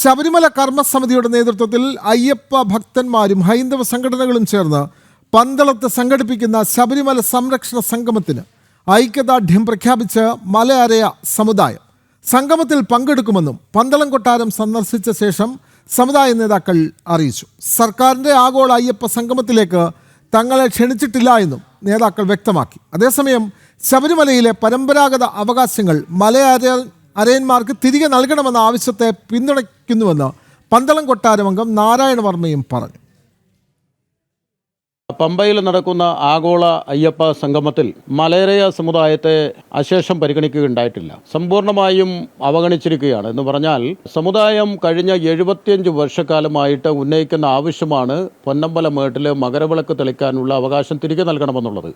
ശബരിമല കർമ്മസമിതിയുടെ നേതൃത്വത്തിൽ അയ്യപ്പ ഭക്തന്മാരും ഹൈന്ദവ സംഘടനകളും ചേർന്ന് പന്തളത്ത് സംഘടിപ്പിക്കുന്ന ശബരിമല സംരക്ഷണ സംഗമത്തിന് ഐക്യദാർഢ്യം പ്രഖ്യാപിച്ച് മലയരയ സമുദായം സംഗമത്തിൽ പങ്കെടുക്കുമെന്നും പന്തളം കൊട്ടാരം സന്ദർശിച്ച ശേഷം സമുദായ നേതാക്കൾ അറിയിച്ചു. സർക്കാരിൻ്റെ ആഗോള അയ്യപ്പ സംഗമത്തിലേക്ക് തങ്ങളെ ക്ഷണിച്ചിട്ടില്ല എന്നും നേതാക്കൾ വ്യക്തമാക്കി. അതേസമയം ശബരിമലയിലെ പരമ്പരാഗത അവകാശങ്ങൾ അരയന്മാർക്ക് തിരികെ നൽകണമെന്ന ആവശ്യത്തെ പിന്തുണയ്ക്കുന്നുവെന്ന് പന്തളം കൊട്ടാരം അംഗം നാരായണ വർമ്മയും പറഞ്ഞു. പമ്പയിൽ നടക്കുന്ന ആഗോള അയ്യപ്പ സംഗമത്തിൽ മലയരയ സമുദായത്തെ അശേഷം പരിഗണിക്കുകയുണ്ടായിട്ടില്ല. സമ്പൂർണ്ണമായും അവഗണിച്ചിരിക്കുകയാണ്. എന്ന് പറഞ്ഞാൽ സമുദായം കഴിഞ്ഞ 75 വർഷക്കാലമായിട്ട് ഉന്നയിക്കുന്ന ആവശ്യമാണ് പൊന്നമ്പല മേട്ടിൽ മകരവിളക്ക് തെളിക്കാനുള്ള അവകാശം തിരികെ നൽകണമെന്നുള്ളത്.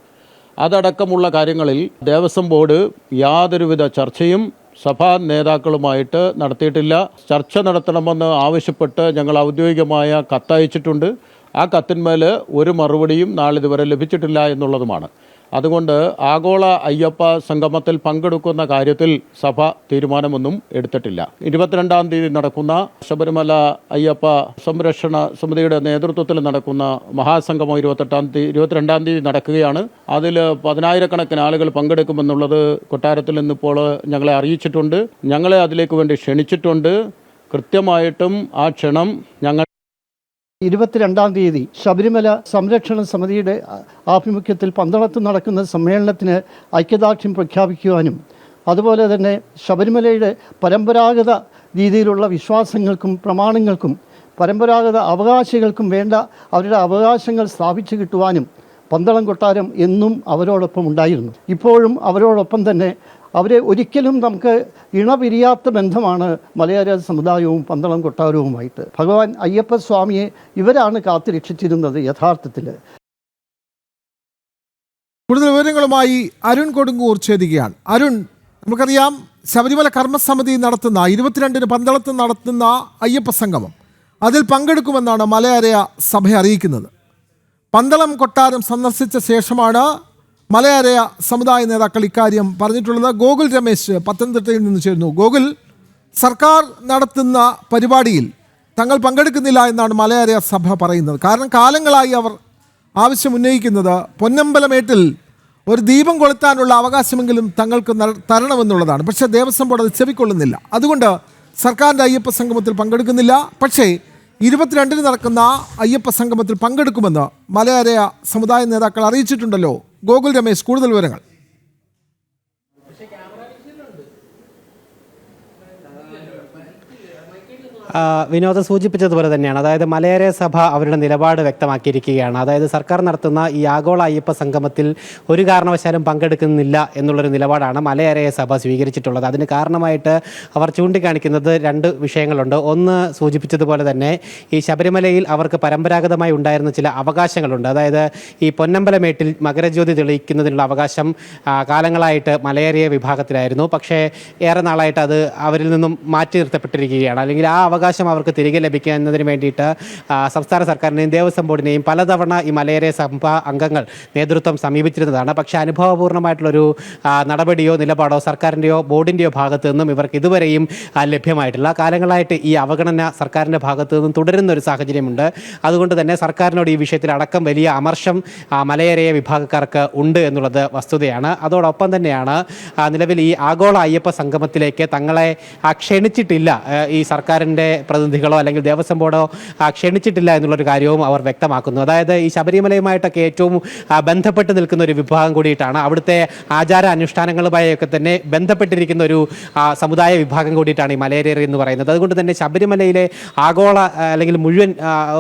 അതടക്കമുള്ള കാര്യങ്ങളിൽ ദേവസ്വം ബോർഡ് യാതൊരുവിധ ചർച്ചയും സഭാ നേതാക്കളുമായിട്ട് നടത്തിയിട്ടില്ല. ചർച്ച നടത്തണമെന്ന് ആവശ്യപ്പെട്ട് ഞങ്ങൾ ഔദ്യോഗികമായ കത്തയച്ചിട്ടുണ്ട്. ആ കത്തിന്മേൽ ഒരു മറുപടിയും നാളിതുവരെ ലഭിച്ചിട്ടില്ല എന്നുള്ളതുമാണ്. അതുകൊണ്ട് ആഗോള അയ്യപ്പ സംഗമത്തിൽ പങ്കെടുക്കുന്ന കാര്യത്തിൽ സഭ തീരുമാനമൊന്നും എടുത്തിട്ടില്ല. 22-ാം തീയതി നടക്കുന്ന ശബരിമല അയ്യപ്പ സംരക്ഷണ സമിതിയുടെ നേതൃത്വത്തിൽ നടക്കുന്ന മഹാസംഗമം 22-ാം തീയതി നടക്കുകയാണ്. അതിൽ 10,000-കണക്കിന് ആളുകൾ പങ്കെടുക്കുമെന്നുള്ളത് കൊട്ടാരത്തിൽ നിന്നിപ്പോൾ ഞങ്ങളെ അറിയിച്ചിട്ടുണ്ട്. ഞങ്ങളെ അതിലേക്ക് വേണ്ടി ക്ഷണിച്ചിട്ടുണ്ട്. കൃത്യമായിട്ടും ആ ക്ഷണം ഞങ്ങൾ 22-ാം തീയതി ശബരിമല സംരക്ഷണ സമിതിയുടെ ആഭിമുഖ്യത്തിൽ പന്തളത്ത് നടക്കുന്ന സമ്മേളനത്തിന് ഐക്യദാർഢ്യം പ്രഖ്യാപിക്കുവാനും അതുപോലെ തന്നെ ശബരിമലയുടെ പരമ്പരാഗത രീതിയിലുള്ള വിശ്വാസങ്ങൾക്കും പ്രമാണങ്ങൾക്കും പരമ്പരാഗത അവകാശികൾക്കും വേണ്ട അവരുടെ അവകാശങ്ങൾ സ്ഥാപിച്ചു കിട്ടുവാനും പന്തളം കൊട്ടാരം എന്നും അവരോടൊപ്പം ഉണ്ടായിരുന്നു. ഇപ്പോഴും അവരോടൊപ്പം തന്നെ അവരെ ഒരിക്കലും നമുക്ക് ഇണപിരിയാത്ത ബന്ധമാണ് മലയാര സമുദായവും പന്തളം കൊട്ടാരവുമായിട്ട്. ഭഗവാൻ അയ്യപ്പ സ്വാമിയെ ഇവരാണ് കാത്തുരക്ഷിച്ചിരുന്നത് യഥാർത്ഥത്തിൽ. കൂടുതൽ വിവരങ്ങളുമായി അരുൺ കൊടുങ്ങൂർ ചേരുകയാണ്. അരുൺ, നമുക്കറിയാം ശബരിമല കർമ്മസമിതി നടത്തുന്ന 22-ന് പന്തളത്ത് നടത്തുന്ന അയ്യപ്പ സംഗമം അതിൽ പങ്കെടുക്കുമെന്നാണ് മലയരയ സഭ അറിയിക്കുന്നത്. പന്തളം കൊട്ടാരം സന്ദർശിച്ച ശേഷമാണ് മലയരയ സമുദായ നേതാക്കൾ ഇക്കാര്യം പറഞ്ഞിട്ടുള്ളത്. ഗോകുൽ രമേശ് പത്തനംതിട്ടയിൽ നിന്ന് ചേരുന്നു. ഗോകുൽ, സർക്കാർ നടത്തുന്ന പരിപാടിയിൽ തങ്ങൾ പങ്കെടുക്കുന്നില്ല എന്നാണ് മലയരയ സഭ പറയുന്നത്. കാരണം കാലങ്ങളായി അവർ ആവശ്യം ഉന്നയിക്കുന്നത് പൊന്നമ്പലമേട്ടിൽ ഒരു ദീപം കൊളുത്താനുള്ള അവകാശമെങ്കിലും തങ്ങൾക്ക് തരണമെന്നുള്ളതാണ്. പക്ഷേ ദേവസ്വം ബോർഡ് അത് ചെവിക്കൊള്ളുന്നില്ല. അതുകൊണ്ട് സർക്കാരിൻ്റെ അയ്യപ്പ സംഗമത്തിൽ പങ്കെടുക്കുന്നില്ല. പക്ഷേ 22-ന് നടക്കുന്ന അയ്യപ്പ സംഗമത്തിൽ പങ്കെടുക്കുമെന്ന് മലയരയ സമുദായ നേതാക്കൾ അറിയിച്ചിട്ടുണ്ടല്ലോ. ഗോകുൽ രമേശ്, കൂടുതൽ വിവരങ്ങൾ. വിനോദ സൂചിപ്പിച്ചതുപോലെ തന്നെയാണ്. അതായത് മലയരയ സഭ അവരുടെ നിലപാട് വ്യക്തമാക്കിയിരിക്കുകയാണ്. അതായത് സർക്കാർ നടത്തുന്ന ഈ ആഗോള അയ്യപ്പ സംഗമത്തിൽ ഒരു കാരണവശാലും പങ്കെടുക്കുന്നില്ല എന്നുള്ളൊരു നിലപാടാണ് മലയരയ സഭ സ്വീകരിച്ചിട്ടുള്ളത്. അതിന് കാരണമായിട്ട് അവർ ചൂണ്ടിക്കാണിക്കുന്നത് 2 വിഷയങ്ങളുണ്ട്. ഒന്ന്, സൂചിപ്പിച്ചതുപോലെ തന്നെ ഈ ശബരിമലയിൽ അവർക്ക് പരമ്പരാഗതമായി ഉണ്ടായിരുന്ന ചില അവകാശങ്ങളുണ്ട്. അതായത് ഈ പൊന്നമ്പലമേട്ടിൽ മകരജ്യോതി തെളിയിക്കുന്നതിനുള്ള അവകാശം കാലങ്ങളായിട്ട് മലയരയ വിഭാഗത്തിലായിരുന്നു. പക്ഷേ ഏറെ നാളായിട്ട് അത് അവരിൽ നിന്നും മാറ്റി നിർത്തപ്പെട്ടിരിക്കുകയാണ്. അല്ലെങ്കിൽ ആ അവകാശം അവർക്ക് തിരികെ ലഭിക്കുന്നതിന് വേണ്ടിയിട്ട് സംസ്ഥാന സർക്കാരിനെയും ദേവസ്വം ബോർഡിനെയും പലതവണ ഈ മലയരയ സഭ അംഗങ്ങൾ നേതൃത്വം സമീപിച്ചിരുന്നതാണ്. പക്ഷേ അനുഭവപൂർണ്ണമായിട്ടുള്ളൊരു നടപടിയോ നിലപാടോ സർക്കാരിൻ്റെയോ ബോർഡിൻ്റെയോ ഭാഗത്തു നിന്നും ഇവർക്ക് ഇതുവരെയും ലഭ്യമായിട്ടില്ല. കാലങ്ങളായിട്ട് ഈ അവഗണന സർക്കാരിൻ്റെ ഭാഗത്തു നിന്നും തുടരുന്ന ഒരു സാഹചര്യമുണ്ട്. അതുകൊണ്ട് തന്നെ സർക്കാരിനോട് ഈ വിഷയത്തിൽ അടക്കം വലിയ അമർഷം മലയരയ വിഭാഗക്കാർക്ക് ഉണ്ട് എന്നുള്ളത് വസ്തുതയാണ്. അതോടൊപ്പം തന്നെയാണ് നിലവിൽ ഈ ആഗോള അയ്യപ്പ സംഗമത്തിലേക്ക് തങ്ങളെ ക്ഷണിച്ചിട്ടില്ല ഈ സർക്കാരിൻ്റെ പ്രതിനിധികളോ അല്ലെങ്കിൽ ദേവസ്വം ബോർഡോ ക്ഷണിച്ചിട്ടില്ല എന്നുള്ളൊരു കാര്യവും അവർ വ്യക്തമാക്കുന്നു. അതായത് ഈ ശബരിമലയുമായിട്ടൊക്കെ ഏറ്റവും ബന്ധപ്പെട്ട് നിൽക്കുന്ന ഒരു വിഭാഗം കൂടിയിട്ടാണ്, അവിടുത്തെ ആചാര അനുഷ്ഠാനങ്ങളുമായൊക്കെ തന്നെ ബന്ധപ്പെട്ടിരിക്കുന്ന ഒരു സമുദായ വിഭാഗം കൂടിയിട്ടാണ് ഈ മലയരയർ എന്ന് പറയുന്നത്. അതുകൊണ്ട് തന്നെ ശബരിമലയിലെ ആഗോള അല്ലെങ്കിൽ മുഴുവൻ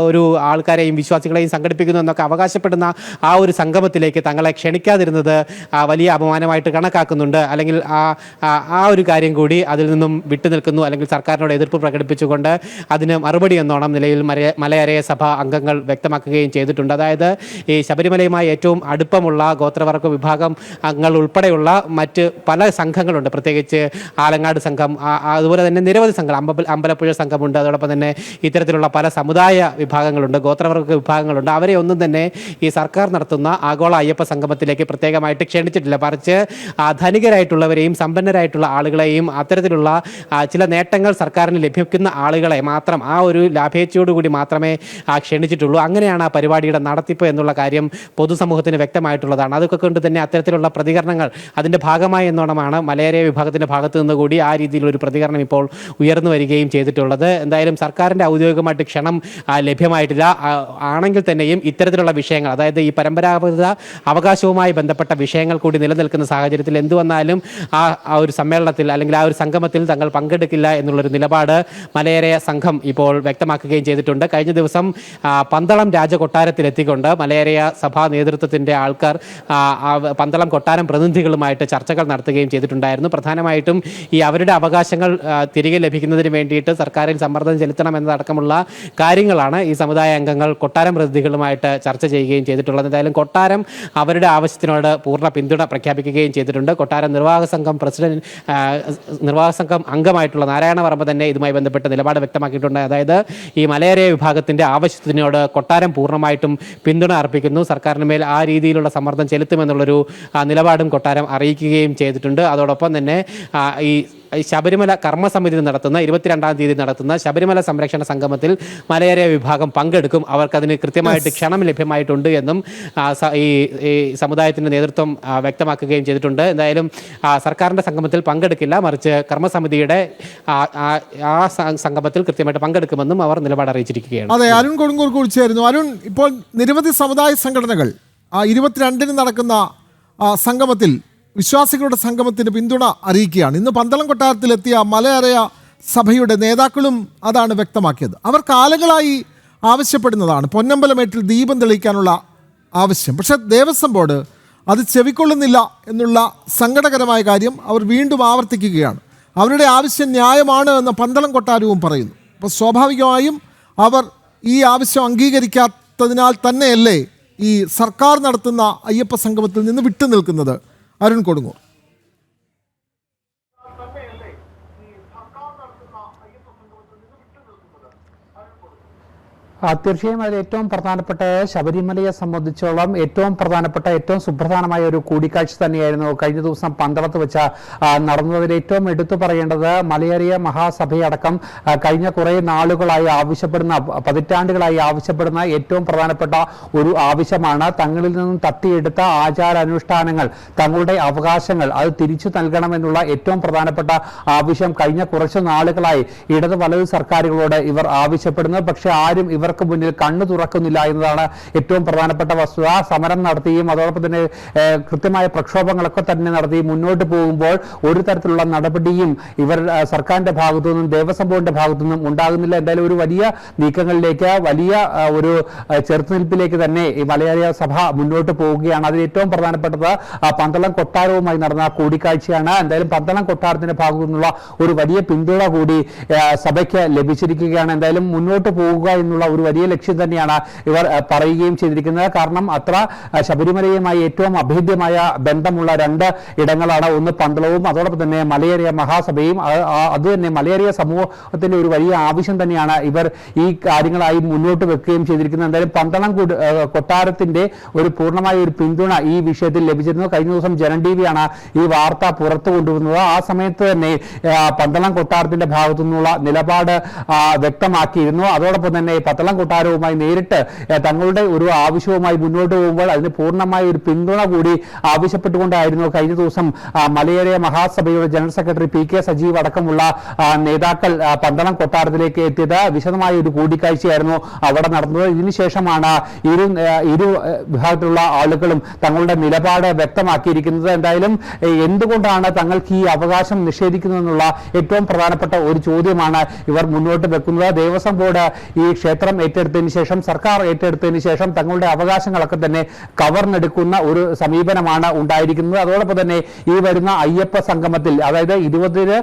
ഒരു ആൾക്കാരെയും വിശ്വാസികളെയും സംഘടിപ്പിക്കുന്നു എന്നൊക്കെ അവകാശപ്പെടുന്ന ആ ഒരു സംഗമത്തിലേക്ക് തങ്ങളെ ക്ഷണിക്കാതിരുന്നത് വലിയ അപമാനമായിട്ട് കണക്കാക്കുന്നുണ്ട്. അല്ലെങ്കിൽ ആ ഒരു കാര്യം കൂടി അതിൽ നിന്നും വിട്ടുനിൽക്കുന്നു. അല്ലെങ്കിൽ സർക്കാരിനോട് എതിർപ്പ് പ്രകടിപ്പിച്ചുകൊണ്ട് അതിന് മറുപടി എന്നോണം നിലയിൽ മലയരയ സഭ അംഗങ്ങൾ വ്യക്തമാക്കുകയും ചെയ്തിട്ടുണ്ട്. അതായത് ഈ ശബരിമലയുമായി ഏറ്റവും അടുപ്പമുള്ള ഗോത്രവർഗ വിഭാഗം അംഗങ്ങൾ ഉൾപ്പെടെയുള്ള മറ്റ് പല സംഘങ്ങളുണ്ട്. പ്രത്യേകിച്ച് ആലങ്ങാട് സംഘം, അതുപോലെ തന്നെ നിരവധി സംഘങ്ങൾ, അമ്പലപ്പുഴ സംഘമുണ്ട്. അതോടൊപ്പം തന്നെ ഇത്തരത്തിലുള്ള പല സമുദായ വിഭാഗങ്ങളുണ്ട്, ഗോത്രവർഗ വിഭാഗങ്ങളുണ്ട്. അവരെ ഒന്നും തന്നെ ഈ സർക്കാർ നടത്തുന്ന ആഗോള അയ്യപ്പ സംഗമത്തിലേക്ക് പ്രത്യേകമായിട്ട് ക്ഷണിച്ചിട്ടില്ല. മറിച്ച് ധനികരായിട്ടുള്ളവരെയും സമ്പന്നരായിട്ടുള്ള ആളുകളെയും അത്തരത്തിലുള്ള ചില നേട്ടങ്ങൾ സർക്കാരിന് ലഭിക്കുന്ന ആളുകളെ മാത്രം ആ ഒരു ലാഭേച്ഛയോടുകൂടി മാത്രമേ ക്ഷണിച്ചിട്ടുള്ളൂ. അങ്ങനെയാണ് ആ പരിപാടിയുടെ നടത്തിപ്പ് എന്നുള്ള കാര്യം പൊതുസമൂഹത്തിന് വ്യക്തമായിട്ടുള്ളതാണ്. അതൊക്കെ കൊണ്ട് തന്നെ അത്തരത്തിലുള്ള പ്രതികരണങ്ങൾ അതിൻ്റെ ഭാഗമായി എന്നോണമാണ് മലയേറിയ വിഭാഗത്തിൻ്റെ ഭാഗത്തു നിന്ന് കൂടി ആ രീതിയിലൊരു പ്രതികരണം ഇപ്പോൾ ഉയർന്നു വരികയും ചെയ്തിട്ടുള്ളത്. എന്തായാലും സർക്കാരിൻ്റെ ഔദ്യോഗികമായിട്ട് ക്ഷണം ലഭ്യമായിട്ടില്ല. ആണെങ്കിൽ തന്നെയും ഇത്തരത്തിലുള്ള വിഷയങ്ങൾ, അതായത് ഈ പരമ്പരാഗത അവകാശവുമായി ബന്ധപ്പെട്ട വിഷയങ്ങൾ കൂടി നിലനിൽക്കുന്ന സാഹചര്യത്തിൽ എന്തു വന്നാലും ആ ഒരു സമ്മേളനത്തിൽ അല്ലെങ്കിൽ ആ ഒരു സംഗമത്തിൽ തങ്ങൾ പങ്കെടുക്കില്ല എന്നുള്ളൊരു നിലപാട് മലയേറിയ സംഘം ഇപ്പോൾ വ്യക്തമാക്കുകയും ചെയ്തിട്ടുണ്ട്. കഴിഞ്ഞ ദിവസം പന്തളം രാജകൊട്ടാരത്തിലെത്തിക്കൊണ്ട് മലയേറിയ സഭാ നേതൃത്വത്തിൻ്റെ ആൾക്കാർ പന്തളം കൊട്ടാരം പ്രതിനിധികളുമായിട്ട് ചർച്ചകൾ നടത്തുകയും ചെയ്തിട്ടുണ്ടായിരുന്നു. പ്രധാനമായിട്ടും ഈ അവരുടെ അവകാശങ്ങൾ തിരികെ ലഭിക്കുന്നതിന് വേണ്ടിയിട്ട് സർക്കാരിൽ സമ്മർദ്ദം ചെലുത്തണം എന്നതടക്കമുള്ള കാര്യങ്ങളാണ് ഈ സമുദായ അംഗങ്ങൾ കൊട്ടാരം പ്രതിനിധികളുമായിട്ട് ചർച്ച ചെയ്യുകയും ചെയ്തിട്ടുള്ളത്. എന്തായാലും കൊട്ടാരം അവരുടെ ആവശ്യത്തിനോട് പൂർണ്ണ പിന്തുണ പ്രഖ്യാപിക്കുകയും ചെയ്തിട്ടുണ്ട്. കൊട്ടാരം നിർവാഹക സംഘം അംഗമായിട്ടുള്ള നാരായണവർമ്മ തന്നെ ഇതുമായി ബന്ധപ്പെട്ട് നിലപാട് വ്യക്തമാക്കിയിട്ടുണ്ട്. അതായത് ഈ മലയേറിയ വിഭാഗത്തിൻ്റെ ആവശ്യത്തിനോട് കൊട്ടാരം പൂർണ്ണമായിട്ടും പിന്തുണ അർപ്പിക്കുന്നു, സർക്കാരിന് മേൽ ആ രീതിയിലുള്ള സമ്മർദ്ദം ചെലുത്തുമെന്നുള്ളൊരു നിലപാടും കൊട്ടാരം അറിയിക്കുകയും ചെയ്തിട്ടുണ്ട്. അതോടൊപ്പം തന്നെ ഈ ശബരിമല കർമ്മസമിതി നടത്തുന്ന 22-ാം തീയതി നടത്തുന്ന ശബരിമല സംരക്ഷണ സംഗമത്തിൽ മലയേറിയ വിഭാഗം പങ്കെടുക്കും. അവർക്കതിന് കൃത്യമായിട്ട് ക്ഷണം ലഭ്യമായിട്ടുണ്ട് എന്നും ഈ സമുദായത്തിൻ്റെ നേതൃത്വം വ്യക്തമാക്കുകയും ചെയ്തിട്ടുണ്ട്. എന്തായാലും സർക്കാരിൻ്റെ സംഗമത്തിൽ പങ്കെടുക്കില്ല, മറിച്ച് കർമ്മസമിതിയുടെ ആ സംഗമത്തിൽ കൃത്യമായിട്ട് പങ്കെടുക്കുമെന്നും അവർ നിലപാട് അറിയിച്ചിരിക്കുകയാണ്. അതെ, അരുൺ കൊടുങ്ങൂർ കുറിച്ചായിരുന്നു. അരുൺ, ഇപ്പോൾ നിരവധി സമുദായ സംഘടനകൾ 22-ന് നടക്കുന്ന സംഗമത്തിൽ, വിശ്വാസികളുടെ സംഗമത്തിന് പിന്തുണ അറിയിക്കുകയാണ്. ഇന്ന് പന്തളം കൊട്ടാരത്തിലെത്തിയ മലയേറിയ സഭയുടെ നേതാക്കളും അതാണ് വ്യക്തമാക്കിയത്. അവർ കാലങ്ങളായി ആവശ്യപ്പെടുന്നതാണ് പൊന്നമ്പലമേട്ടിൽ ദീപം തെളിയിക്കാനുള്ള ആവശ്യം. പക്ഷേ ദേവസ്വം ബോർഡ് അത് ചെവിക്കൊള്ളുന്നില്ല എന്നുള്ള സങ്കടകരമായ കാര്യം അവർ വീണ്ടും ആവർത്തിക്കുകയാണ്. അവരുടെ ആവശ്യം ന്യായമാണ് എന്ന് പന്തളം കൊട്ടാരവും പറയുന്നു. അപ്പോൾ സ്വാഭാവികമായും അവർ ഈ ആവശ്യം അംഗീകരിക്കാത്തതിനാൽ തന്നെയല്ലേ ഈ സർക്കാർ നടത്തുന്ന അയ്യപ്പ സംഗമത്തിൽ നിന്ന് വിട്ടുനിൽക്കുന്നത്? അരുൺ കൊടുങ്ങൂർ. തീർച്ചയായും അതിൽ ഏറ്റവും പ്രധാനപ്പെട്ട ശബരിമലയെ സംബന്ധിച്ചോളം ഏറ്റവും സുപ്രധാനമായ ഒരു കൂടിക്കാഴ്ച തന്നെയായിരുന്നു കഴിഞ്ഞ ദിവസം പന്തളത്ത് വെച്ച് നടന്നതിൽ ഏറ്റവും എടുത്തു പറയേണ്ടത് മലയേറിയ മഹാസഭയടക്കം കഴിഞ്ഞ കുറേ നാളുകളായി പതിറ്റാണ്ടുകളായി ആവശ്യപ്പെടുന്ന ഏറ്റവും പ്രധാനപ്പെട്ട ഒരു ആവശ്യമാണ് തങ്ങളിൽ നിന്നും തട്ടിയെടുത്ത ആചാരാനുഷ്ഠാനങ്ങൾ, തങ്ങളുടെ അവകാശങ്ങൾ അത് തിരിച്ചു നൽകണമെന്നുള്ള ഏറ്റവും പ്രധാനപ്പെട്ട ആവശ്യം കഴിഞ്ഞ കുറച്ചു നാളുകളായി ഇടത് വലത് സർക്കാരുകളോട് ഇവർ ആവശ്യപ്പെടുന്നു. പക്ഷെ ആരും ഇവർക്ക് മുന്നിൽ കണ്ണു തുറക്കുന്നില്ല എന്നതാണ് ഏറ്റവും പ്രധാനപ്പെട്ട വസ്തുത. സമരം നടത്തിയും അതോടൊപ്പം തന്നെ കൃത്യമായ പ്രക്ഷോഭങ്ങളൊക്കെ തന്നെ നടത്തി മുന്നോട്ട് പോകുമ്പോൾ ഒരു തരത്തിലുള്ള നടപടിയും ഇവർ സർക്കാരിന്റെ ഭാഗത്തു നിന്നും ദേവസ്വം ബോർഡിന്റെ ഭാഗത്തു നിന്നും ഉണ്ടാകുന്നില്ല. എന്തായാലും ഒരു വലിയ നീക്കങ്ങളിലേക്ക്, വലിയ ഒരു ചെറുത്തുനിൽപ്പിലേക്ക് തന്നെ ഈ മലയാള സഭ മുന്നോട്ട് പോവുകയാണ്. അതിൽ ഏറ്റവും പ്രധാനപ്പെട്ടത് പന്തളം കൊട്ടാരവുമായി നടന്ന കൂടിക്കാഴ്ചയാണ്. എന്തായാലും പന്തളം കൊട്ടാരത്തിന്റെ ഭാഗത്തു നിന്നുള്ള ഒരു വലിയ പിന്തുണ കൂടി സഭയ്ക്ക് ലഭിച്ചിരിക്കുകയാണ്. എന്തായാലും മുന്നോട്ട് പോവുക എന്നുള്ള ഒരു വലിയ ലക്ഷ്യം തന്നെയാണ് ഇവർ പറയുകയും ചെയ്തിരിക്കുന്നത്. കാരണം അത്ര ശബരിമലയുമായി ഏറ്റവും അഭേദ്യമായ ബന്ധമുള്ള രണ്ട് ഇടങ്ങളാണ്. ഒന്ന് പന്തളവും അതോടൊപ്പം തന്നെ മലയേറിയ മഹാസഭയും. അത് തന്നെ മലയേറിയ സമൂഹത്തിന്റെ ഒരു വലിയ ആവശ്യം തന്നെയാണ് ഇവർ ഈ കാര്യങ്ങളായി മുന്നോട്ട് വെക്കുകയും ചെയ്തിരിക്കുന്നത്. എന്തായാലും പന്തളം കൊട്ടാരത്തിന്റെ ഒരു പൂർണ്ണമായ ഒരു പിന്തുണ ഈ വിഷയത്തിൽ ലഭിച്ചിരുന്നു. കഴിഞ്ഞ ദിവസം ജനം ടിവിയാണ് ഈ വാർത്ത പുറത്തു കൊണ്ടുവന്നത്. ആ സമയത്ത് തന്നെ പന്തളം കൊട്ടാരത്തിന്റെ ഭാഗത്തു നിന്നുള്ള നിലപാട് വ്യക്തമാക്കിയിരുന്നു. അതോടൊപ്പം തന്നെ പന്തളം കൊട്ടാരവുമായി നേരിട്ട് തങ്ങളുടെ ഒരു ആവശ്യവുമായി മുന്നോട്ട് പോകുമ്പോൾ അതിന് പൂർണ്ണമായ ഒരു പിന്തുണ കൂടി ആവശ്യപ്പെട്ടുകൊണ്ടായിരുന്നു കഴിഞ്ഞ ദിവസം malaria മഹാസഭയുടെ general secretary PK Sajeev അടക്കമുള്ള നേതാക്കൾ പന്തളം കൊട്ടാരത്തിലേക്ക് എത്തിയത്. വിശദമായ ഒരു കൂടിക്കാഴ്ചയായിരുന്നു അവിടെ നടന്നത്. ഇതിനുശേഷമാണ് ഇരു വിഭാഗത്തിലുള്ള ആളുകളും തങ്ങളുടെ നിലപാട് വ്യക്തമാക്കിയിരിക്കുന്നത്. എന്തായാലും എന്തുകൊണ്ടാണ് തങ്ങൾക്ക് ഈ അവകാശം നിഷേധിക്കുന്നതെന്നുള്ള ഏറ്റവും പ്രധാനപ്പെട്ട ഒരു ചോദ്യമാണ് ഇവർ മുന്നോട്ട് വെക്കുന്നത്. ദേവസ്വം ബോർഡ് ഈ ക്ഷേത്രം ഏറ്റെടുത്തതിന് ശേഷം, സർക്കാർ ഏറ്റെടുത്തതിന് ശേഷം തങ്ങളുടെ അവകാശങ്ങളൊക്കെ തന്നെ കവർന്നെടുക്കുന്ന ഒരു സമീപനമാണ് ഉണ്ടായിരിക്കുന്നത്. അതോടൊപ്പം തന്നെ ഈ വരുന്ന അയ്യപ്പ സംഗമത്തിൽ, അതായത് 20-ന്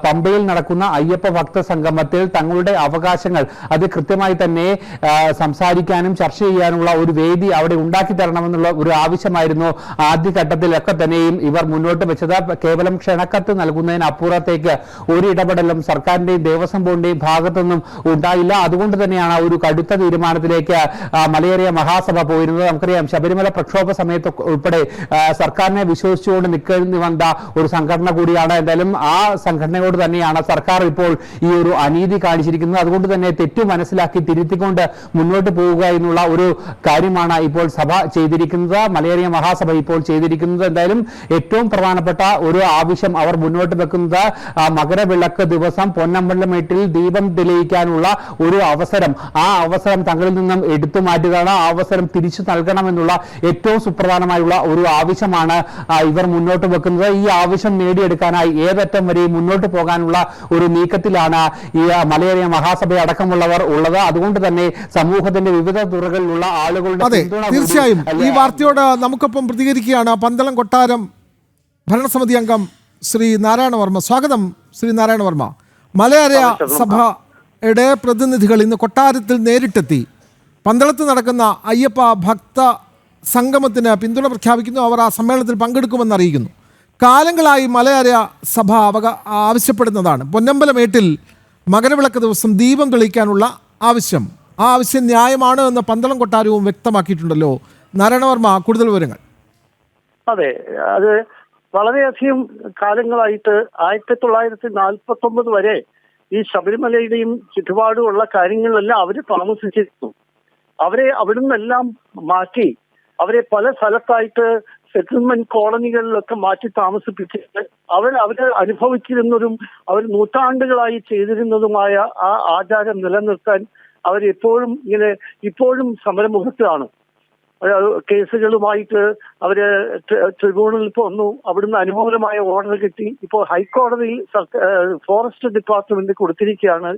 പമ്പയിൽ നടക്കുന്ന അയ്യപ്പ ഭക്ത സംഗമത്തിൽ തങ്ങളുടെ അവകാശങ്ങൾ അത് കൃത്യമായി തന്നെ സംസാരിക്കാനും ചർച്ച ചെയ്യാനുള്ള ഒരു വേദി അവിടെ ഉണ്ടാക്കി തരണമെന്നുള്ള ഒരു ആവശ്യമായിരുന്നു ആദ്യഘട്ടത്തിലൊക്കെ തന്നെയും ഇവർ മുന്നോട്ട് വെച്ചത്. കേവലം ക്ഷണക്കത്ത് നൽകുന്നതിനപ്പുറത്തേക്ക് ഒരു ഇടപെടലും സർക്കാരിന്റെയും ദേവസ്വം ബോർഡിന്റെയും ഭാഗത്തുനിന്നും ഉണ്ടായില്ല. അതുകൊണ്ട് തന്നെയാണ് ഒരു ഒരു കടുത്ത തീരുമാനത്തിലേക്ക് മലയേറിയ മഹാസഭ പോയിരുന്നത്. നമുക്കറിയാം ശബരിമല പ്രക്ഷോഭ സമയത്ത് ഉൾപ്പെടെ സർക്കാരിനെ വിശ്വസിച്ചുകൊണ്ട് നിൽക്കേണ്ടി വന്ന ഒരു സംഘടന കൂടിയാണ്. എന്തായാലും ആ സംഘടനയോട് തന്നെയാണ് സർക്കാർ ഇപ്പോൾ ഈ ഒരു അനീതി കാണിച്ചിരിക്കുന്നത്. അതുകൊണ്ട് തന്നെ തെറ്റു മനസ്സിലാക്കി തിരുത്തിക്കൊണ്ട് മുന്നോട്ട് പോവുക എന്നുള്ള ഒരു കാര്യമാണ് ഇപ്പോൾ സഭ ചെയ്തിരിക്കുന്നത്, മലയേറിയ മഹാസഭ ഇപ്പോൾ ചെയ്തിരിക്കുന്നത്. എന്തായാലും ഏറ്റവും പ്രധാനപ്പെട്ട ഒരു ആവശ്യം അവർ മുന്നോട്ട് വെക്കുന്നത് മകരവിളക്ക് ദിവസം പൊന്നമ്പലമേട്ടിൽ ദീപം തെളിയിക്കാനുള്ള ഒരു അവസരം, ആ അവസരം തങ്ങളിൽ നിന്നും എടുത്തു മാറ്റുകയാണ്, ആ അവസരം തിരിച്ചു നൽകണമെന്നുള്ള ഏറ്റവും സുപ്രധാനമായുള്ള ഒരു ആവശ്യമാണ് ഇവർ മുന്നോട്ട് വെക്കുന്നത്. ഈ ആവശ്യം നേടിയെടുക്കാനായി ഏതറ്റം വരെ മുന്നോട്ട് പോകാനുള്ള ഒരു നീക്കത്തിലാണ് ഈ മലയേറിയ മഹാസഭ അടക്കമുള്ളവർ ഉള്ളത്. അതുകൊണ്ട് തന്നെ സമൂഹത്തിന്റെ വിവിധ തുറകളിലുള്ള ആളുകളുടെ തീർച്ചയായും ഈ വാർത്തയോട് നമുക്കൊപ്പം പ്രതികരിക്കുകയാണ് പന്തളം കൊട്ടാരം ഭരണസമിതി അംഗം ശ്രീ നാരായണവർമ്മ. സ്വാഗതം ശ്രീ നാരായണവർമ്മ. മലയാര സഭയുടെ പ്രതിനിധികൾ ഇന്ന് കൊട്ടാരത്തിൽ നേരിട്ടെത്തി പന്തളത്ത് നടക്കുന്ന അയ്യപ്പ ഭക്ത സംഗമത്തിന് പിന്തുണ പ്രഖ്യാപിക്കുന്നു. അവർ ആ സമ്മേളനത്തിൽ പങ്കെടുക്കുമെന്ന് അറിയിക്കുന്നു. കാലങ്ങളായി മലയാര സഭ ആവശ്യപ്പെടുന്നതാണ് പൊന്നമ്പലമേട്ടിൽ മകരവിളക്ക് ദിവസം ദീപം തെളിയിക്കാനുള്ള ആവശ്യം. ആ ആവശ്യം ന്യായമാണ് എന്ന് പന്തളം കൊട്ടാരവും വ്യക്തമാക്കിയിട്ടുണ്ടല്ലോ. നാരായണവർമ്മ, കൂടുതൽ വിവരങ്ങൾ. അതെ, അത് വളരെയധികം കാലങ്ങളായിട്ട് 1949 വരെ ഈ ശബരിമലയുടെയും ചുറ്റുപാടുമുള്ള കാര്യങ്ങളിലെല്ലാം അവര് താമസിച്ചിരുന്നു. അവരെ അവിടെ നിന്നെല്ലാം മാറ്റി അവരെ പല സ്ഥലത്തായിട്ട് സെറ്റിൽമെന്റ് കോളനികളിലൊക്കെ മാറ്റി താമസിപ്പിച്ചിട്ട് അവര് അനുഭവിച്ചിരുന്നതും അവർ നൂറ്റാണ്ടുകളായി ചെയ്തിരുന്നതുമായ ആ ആചാരം നിലനിർത്താൻ അവരെപ്പോഴും ഇപ്പോഴും സമരമുഖത്താണ്. കേസുകളുമായിട്ട് അവര് ട്രിബ്യൂണലിൽ വന്നു, അവിടുന്ന് അനുകൂലമായ ഓർഡർ കിട്ടി. ഇപ്പോൾ ഹൈക്കോടതിയിൽ ഫോറസ്റ്റ് ഡിപ്പാർട്ട്മെന്റ് കൊടുത്തിരിക്കുകയാണ്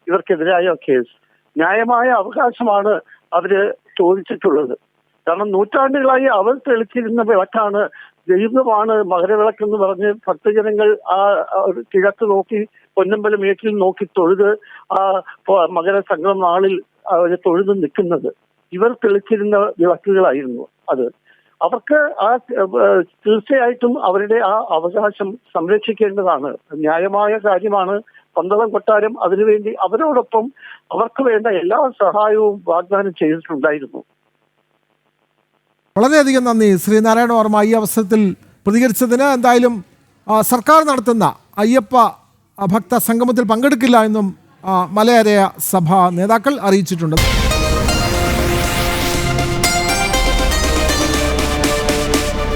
ഇവർക്കെതിരായ കേസ്. ന്യായമായ അവകാശമാണ് അവര് ചോദിച്ചിട്ടുള്ളത്. കാരണം നൂറ്റാണ്ടുകളായി അവർ തെളിച്ചിരുന്ന വിളക്കാണ്, ദൈവമാണ് മകരവിളക്ക് എന്ന് പറഞ്ഞ് ഭക്തജനങ്ങൾ ആ കിഴക്ക് നോക്കി പൊന്നമ്പലമേട്ടിൽ നോക്കി തൊഴുത് ആ മകര സംക്രമ നാളിൽ അവര് തൊഴുത് നിൽക്കുന്നത്. ഇവർ തെളിച്ചിരുന്ന വിളക്കുകളായിരുന്നു അത്. അവർക്ക് ആ തീർച്ചയായിട്ടും അവരുടെ ആ അവകാശം സംരക്ഷിക്കേണ്ടതാണ്, ന്യായമായ കാര്യമാണ്. പന്തളം കൊട്ടാരം അതിനുവേണ്ടി അവരോടൊപ്പം അവർക്ക് വേണ്ട എല്ലാ സഹായവും വാഗ്ദാനം ചെയ്തിട്ടുണ്ടായിരുന്നു. വളരെയധികം നന്ദി ശ്രീനാരായണ വർമ്മ ഈ അവസരത്തിൽ പ്രതികരിച്ചതിന്. എന്തായാലും സർക്കാർ നടത്തുന്ന അയ്യപ്പ ഭക്ത സംഗമത്തിൽ പങ്കെടുക്കില്ല എന്നും മലയാര സഭ നേതാക്കൾ അറിയിച്ചിട്ടുണ്ട്.